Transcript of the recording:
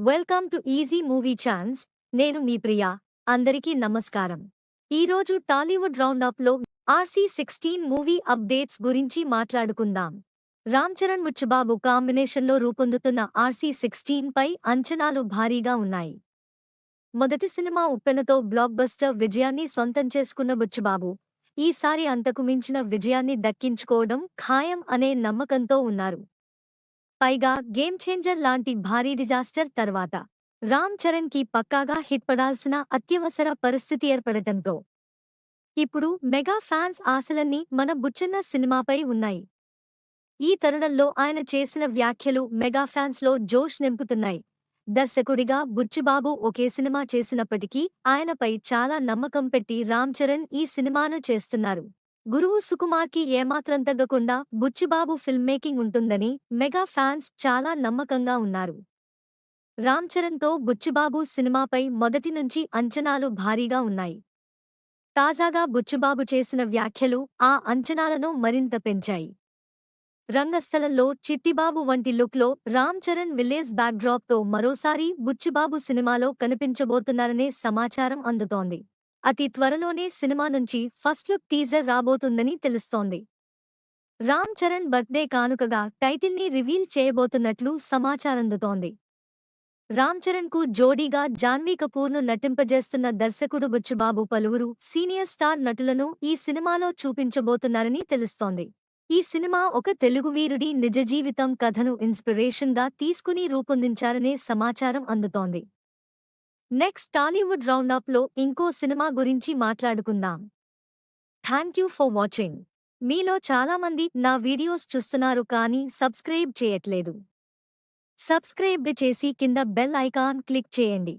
Welcome to easy movie chance. నేను మీ ప్రియా. అందరికీ నమస్కారం. ఈరోజు టాలీవుడ్ రౌండప్లో RC16 మూవీ అప్డేట్స్ గురించి మాట్లాడుకుందాం. రామ్ చరణ్ బుచ్చిబాబు కాంబినేషన్లో రూపొందుతున్న RC16 పై అంచనాలు భారీగా ఉన్నాయి. మొదటి సినిమా ఉప్పెనతో బ్లాక్ బస్టర్ విజయాన్ని సొంతం చేసుకున్న బుచ్చిబాబు ఈసారి అంతకు మించిన విజయాన్ని దక్కించుకోవడం ఖాయం అనే నమ్మకంతో ఉన్నారు. పైగా గేమ్ చేంజర్ లాంటి భారీ డిజాస్టర్ తర్వాత రామ్ చరణ్ కి పక్కాగా హిట్ పడాల్సిన అత్యవసర పరిస్థితి ఏర్పడటంతో ఇప్పుడు మెగా ఫ్యాన్స్ ఆశలన్నీ మన బుచ్చన్న సినిమాపై ఉన్నాయి. ఈ తరుణంలో ఆయన చేసిన వ్యాఖ్యలు మెగా ఫ్యాన్స్ లో జోష్ నింపుతున్నాయి. దర్శకుడిగా బుచ్చిబాబు ఒకే సినిమా చేసినప్పటికీ ఆయనపై చాలా నమ్మకం పెట్టి రామ్ చరణ్ ఈ సినిమాను చేస్తున్నారు. గురువు సుకుమార్కి ఏమాత్రం తగ్గకుండా బుచ్చిబాబు ఫిల్మ్ మేకింగ్ ఉంటుందని మెగా ఫ్యాన్స్ చాలా నమ్మకంగా ఉన్నారు. రామ్ చరణ్తో బుచ్చిబాబు సినిమాపై మొదటి నుంచి అంచనాలు భారీగా ఉన్నాయి. తాజాగా బుచ్చిబాబు చేసిన వ్యాఖ్యలు ఆ అంచనాలను మరింత పెంచాయి. రంగస్థలంలో చిట్టిబాబు వంటి లుక్లో రామ్ చరణ్ విలేజ్ బ్యాక్డ్రాప్తో మరోసారి బుచ్చిబాబు సినిమాలో కనిపించబోతున్నారనే సమాచారం అందుతోంది. అతి త్వరలోనే సినిమా నుంచి ఫస్ట్ లుక్ టీజర్ రాబోతుందని తెలుస్తోంది. రామ్ చరణ్ బర్త్డే కానుకగా టైటిల్ని రివీల్ చేయబోతున్నట్లు సమాచారమందుతోంది. రామ్ చరణ్ కు జోడీగా జాన్వీ కపూర్ను నటింపజేస్తున్న దర్శకుడు బుచ్చిబాబు పలువురు సీనియర్ స్టార్ నటులను ఈ సినిమాలో చూపించబోతున్నారని తెలుస్తోంది. ఈ సినిమా ఒక తెలుగు వీరుడి నిజ జీవితం కథను ఇన్స్పిరేషన్గా తీసుకుని రూపొందించారనే సమాచారం అందుతోంది. నెక్స్ట్ టాలీవుడ్ రౌండప్లో ఇంకో సినిమా గురించి మాట్లాడుకుందాం. Thank you for watching. మీలో చాలామంది నా వీడియోస్ చూస్తున్నారు కానీ సబ్స్క్రైబ్ చేయట్లేదు. సబ్స్క్రైబ్ చేసి కింద బెల్ ఐకాన్ క్లిక్ చేయండి.